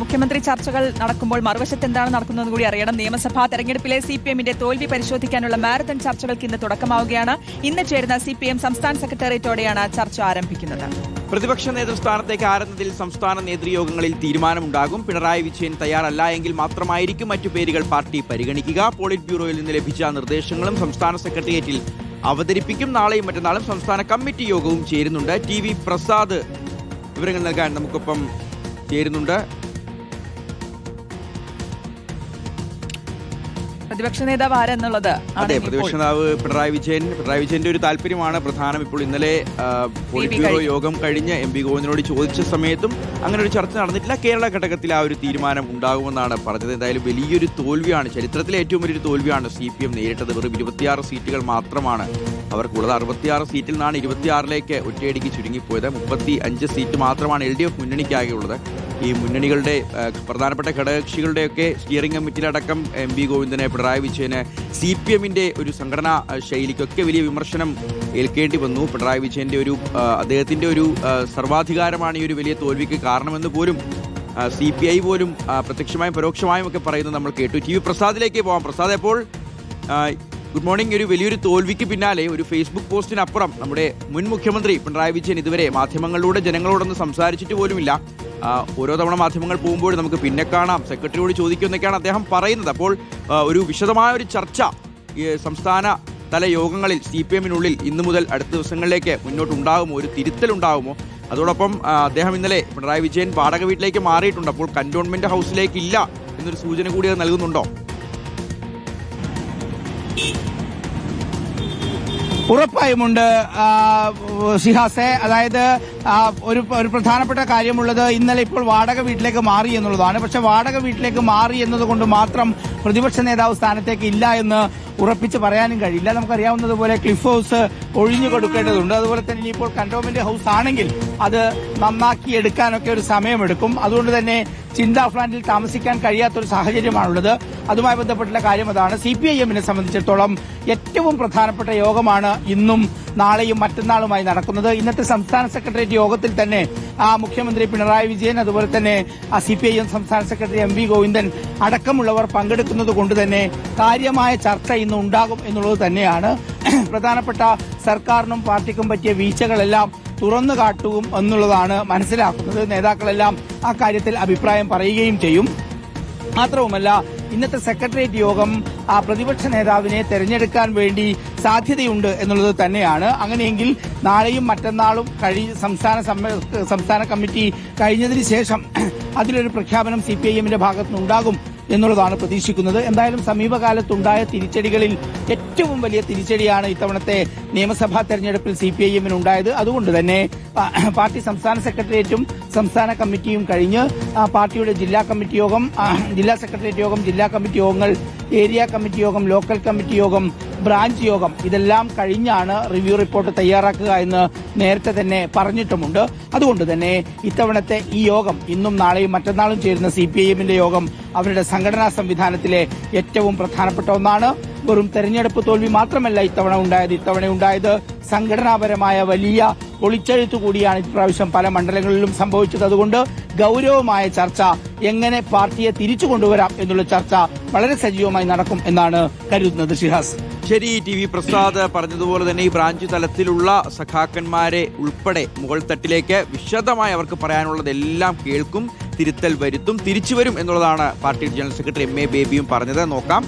മുഖ്യമന്ത്രി ചർച്ചകൾ നടക്കുമ്പോൾ മറുവശത്ത് എന്താണ് നടക്കുന്നതെന്ന് കൂടി അറിയണം. നിയമസഭാ തെരഞ്ഞെടുപ്പിലെ CPM-ന്റെ തോൽവി പരിശോധിക്കാനുള്ള മാരത്തൺ ചർച്ചകൾക്ക് ഇന്ന് തുടക്കമാവുകയാണ്. ഇന്ന് ചേരുന്ന CPM സംസ്ഥാന സെക്രട്ടേറിയറ്റോടെയാണ് ചർച്ച ആരംഭിക്കുന്നത്. പ്രതിപക്ഷ നേതൃസ്ഥാനത്തേക്ക് ആരുന്നതിൽ സംസ്ഥാന നേതൃയോഗങ്ങളിൽ തീരുമാനമുണ്ടാകും. പിണറായി വിജയൻ തയ്യാറല്ല എങ്കിൽ മാത്രമായിരിക്കും മറ്റു പേരുകൾ പാർട്ടി പരിഗണിക്കുക. പോളിറ്റ് ബ്യൂറോയിൽ നിന്ന് ലഭിച്ച നിർദ്ദേശങ്ങളും സംസ്ഥാന സെക്രട്ടേറിയറ്റിൽ അവതരിപ്പിക്കും. നാളെയും മറ്റന്നാളും സംസ്ഥാന കമ്മിറ്റി യോഗവും ചേരുന്നുണ്ട്. TV പ്രസാദ് വിവരങ്ങൾ നൽകാൻ നമുക്കൊപ്പം ചേരുന്നുണ്ട്. പ്രതിപക്ഷ നേതാവ് ആരെന്നുള്ളത് അതെ, പ്രതിപക്ഷ നേതാവ് പിണറായി വിജയന്റെ ഒരു താല്പര്യമാണ് പ്രധാനം. ഇപ്പോൾ ഇന്നലെ പോളിറ്റ് ബ്യൂറോ യോഗം കഴിഞ്ഞ് MP ഗോവിന്ദനോട് ചോദിച്ച സമയത്തും അങ്ങനെ ഒരു ചർച്ച നടന്നിട്ടില്ല. കേരള ഘടകത്തിൽ ആ ഒരു തീരുമാനം ഉണ്ടാകുമെന്നാണ് പറഞ്ഞത്. എന്തായാലും വലിയൊരു തോൽവിയാണ്, ചരിത്രത്തിലെ ഏറ്റവും വലിയൊരു തോൽവിയാണ് CPM നേരിട്ടത്. വെറും 26 സീറ്റുകൾ മാത്രമാണ് അവർക്കുള്ളത്. 66 സീറ്റിൽ നിന്നാണ് 26ലേക്ക് ഒറ്റയടിക്ക് ചുരുങ്ങിപ്പോയത്. 35 സീറ്റ് മാത്രമാണ് LDF മുന്നണിക്കാകെയുള്ളത്. ഈ മുന്നണികളുടെ പ്രധാനപ്പെട്ട ഘടകകക്ഷികളുടെയൊക്കെ സ്റ്റിയറിംഗ് കമ്മിറ്റിയിലടക്കം MP ഗോവിന്ദനെ, പിണറായി വിജയന് CPM-ന്റെ ഒരു സംഘടനാ ശൈലിക്കൊക്കെ വലിയ വിമർശനം ഏൽക്കേണ്ടി വന്നു. പിണറായി വിജയന്റെ അദ്ദേഹത്തിന്റെ ഒരു സർവാധികാരമാണ് ഈ ഒരു വലിയ തോൽവിക്ക് കാരണമെന്ന് പോലും CPI പോലും പ്രത്യക്ഷമായും പരോക്ഷമായും ഒക്കെ പറയുന്നത് നമ്മൾ കേട്ടു. TV പ്രസാദിലേക്ക് പോകാം. പ്രസാദ്, അപ്പോൾ ഗുഡ് മോർണിംഗ്. ഒരു വലിയൊരു തോൽവിക്ക് പിന്നാലെ ഒരു ഫേസ്ബുക്ക് പോസ്റ്റിനപ്പുറം നമ്മുടെ മുൻ മുഖ്യമന്ത്രി പിണറായി വിജയൻ ഇതുവരെ മാധ്യമങ്ങളിലൂടെ ജനങ്ങളോടൊന്നും സംസാരിച്ചിട്ട് പോലുമില്ല. ഓരോ തവണ മാധ്യമങ്ങൾ പോകുമ്പോൾ നമുക്ക് പിന്നെ കാണാം, സെക്രട്ടറിയോട് ചോദിക്കുമെന്നൊക്കെയാണ് അദ്ദേഹം പറയുന്നത്. അപ്പോൾ ഒരു വിശദമായ ഒരു ചർച്ച സംസ്ഥാന തല യോഗങ്ങളിൽ CPM-നുള്ളിൽ ഇന്നു മുതൽ അടുത്ത ദിവസങ്ങളിലേക്ക് മുന്നോട്ടുണ്ടാകുമോ? ഒരു തിരുത്തലുണ്ടാകുമോ? അതോടൊപ്പം അദ്ദേഹം ഇന്നലെ പിണറായി വിജയൻ വാടക വീട്ടിലേക്ക് മാറിയിട്ടുണ്ട്. അപ്പോൾ കന്റോൺമെന്റ് ഹൗസിലേക്ക് ഇല്ല എന്നൊരു സൂചന കൂടി അത് നൽകുന്നുണ്ടോ? ഉറപ്പായുമുണ്ട് ഷിഹാസെ. അതായത് ഒരു പ്രധാനപ്പെട്ട കാര്യമുള്ളത്, ഇന്നലെ ഇപ്പോൾ വാടക വീട്ടിലേക്ക് മാറി എന്നുള്ളതാണ്. പക്ഷെ വാടക വീട്ടിലേക്ക് മാറി എന്നതുകൊണ്ട് മാത്രം പ്രതിപക്ഷ നേതാവ് സ്ഥാനത്തേക്ക് ഇല്ല എന്ന് ഉറപ്പിച്ച് പറയാനും കഴിയില്ല. നമുക്കറിയാവുന്നതുപോലെ ക്ലിഫ് ഹൗസ് ഒഴിഞ്ഞു കൊടുക്കേണ്ടതുണ്ട്. അതുപോലെ തന്നെ ഇനിയിപ്പോൾ കന്റോൺമെന്റ് ഹൗസ് ആണെങ്കിൽ അത് നന്നാക്കി എടുക്കാനൊക്കെ ഒരു സമയമെടുക്കും. അതുകൊണ്ട് തന്നെ ചിന്താ ഫ്ലാറ്റിൽ താമസിക്കാൻ കഴിയാത്തൊരു സാഹചര്യമാണുള്ളത്. അതുമായി ബന്ധപ്പെട്ടുള്ള കാര്യം അതാണ്. CPIM-നെ സംബന്ധിച്ചിടത്തോളം ഏറ്റവും പ്രധാനപ്പെട്ട യോഗമാണ് ഇന്നും നാളെയും മറ്റന്നാളുമായി നടക്കുന്നത്. ഇന്നത്തെ സംസ്ഥാന സെക്രട്ടേറിയറ്റ് യോഗത്തിൽ തന്നെ മുഖ്യമന്ത്രി പിണറായി വിജയൻ, അതുപോലെ തന്നെ CPIM സംസ്ഥാന സെക്രട്ടറി MP ഗോവിന്ദൻ അടക്കമുള്ളവർ പങ്കെടുക്കുന്നത് കൊണ്ട് തന്നെ കാര്യമായ ചർച്ച ഇന്ന് ഉണ്ടാകും എന്നുള്ളത് തന്നെയാണ്. പ്രധാനപ്പെട്ട സർക്കാരിനും പാർട്ടിക്കും പറ്റിയ വീഴ്ചകളെല്ലാം തുറന്നു കാട്ടും എന്നുള്ളതാണ് മനസ്സിലാക്കുന്നത്. നേതാക്കളെല്ലാം ആ കാര്യത്തിൽ അഭിപ്രായം പറയുകയും ചെയ്യും. മാത്രവുമല്ല, ഇന്നത്തെ സെക്രട്ടേറിയറ്റ് യോഗം പ്രതിപക്ഷ നേതാവിനെ തെരഞ്ഞെടുക്കാൻ വേണ്ടി സാധ്യതയുണ്ട് എന്നുള്ളത് തന്നെയാണ്. അങ്ങനെയെങ്കിൽ നാളെയും മറ്റന്നാളും സംസ്ഥാന കമ്മിറ്റി കഴിഞ്ഞതിന് ശേഷം അതിലൊരു പ്രഖ്യാപനം CPIM-ന്റെ ഭാഗത്തുനിന്നുണ്ടാകും എന്നുള്ളതാണ് പ്രതീക്ഷിക്കുന്നത്. എന്തായാലും സമീപകാലത്തുണ്ടായ തിരിച്ചടികളിൽ ഏറ്റവും വലിയ തിരിച്ചടിയാണ് ഇത്തവണത്തെ നിയമസഭാ തെരഞ്ഞെടുപ്പിൽ CPIM-നുണ്ടായത്. അതുകൊണ്ട് തന്നെ പാർട്ടി സംസ്ഥാന സെക്രട്ടേറിയറ്റും സംസ്ഥാന കമ്മിറ്റിയും കഴിഞ്ഞ് പാർട്ടിയുടെ ജില്ലാ കമ്മിറ്റി യോഗം, ജില്ലാ സെക്രട്ടേറിയറ്റ് യോഗം, ജില്ലാ കമ്മിറ്റി യോഗങ്ങൾ, ഏരിയ കമ്മിറ്റി യോഗം, ലോക്കൽ കമ്മിറ്റി യോഗം, ബ്രാഞ്ച് യോഗം, ഇതെല്ലാം കഴിഞ്ഞാണ് റിവ്യൂ റിപ്പോർട്ട് തയ്യാറാക്കുക എന്ന് നേരത്തെ തന്നെ പറഞ്ഞിട്ടുമുണ്ട്. അതുകൊണ്ട് തന്നെ ഇത്തവണത്തെ ഈ യോഗം, ഇന്നും നാളെയും മറ്റന്നാളും ചേരുന്ന CPIM-ന്റെ യോഗം അവരുടെ സംഘടനാ സംവിധാനത്തിലെ ഏറ്റവും പ്രധാനപ്പെട്ട ഒന്നാണ്. വെറും തെരഞ്ഞെടുപ്പ് തോൽവി മാത്രമല്ല ഇത്തവണ ഉണ്ടായത് സംഘടനാപരമായ വലിയ പൊളിച്ചെഴുത്തു കൂടിയാണ് ഇപ്രാവശ്യം പല മണ്ഡലങ്ങളിലും സംഭവിച്ചത്. അതുകൊണ്ട് ഗൌരവമായ ചർച്ച, എങ്ങനെ പാർട്ടിയെ തിരിച്ചു കൊണ്ടുവരാം എന്നുള്ള ചർച്ച വളരെ സജീവമായി നടക്കും എന്നാണ് കരുതുന്നത്. ഷിഹാസ്, ശരി. TV പ്രസാദ് പറഞ്ഞതുപോലെ തന്നെ ഈ ബ്രാഞ്ച് തലത്തിലുള്ള സഖാക്കന്മാരെ ഉൾപ്പെടെ മുകൾ തട്ടിലേക്ക് വിശദമായി അവർക്ക് പറയാനുള്ളതെല്ലാം കേൾക്കും, തിരുത്തൽ വരുത്തും, തിരിച്ചുവരും എന്നുള്ളതാണ് പാർട്ടി ജനറൽ സെക്രട്ടറി MA ബേബിയും പറഞ്ഞത്. നോക്കാം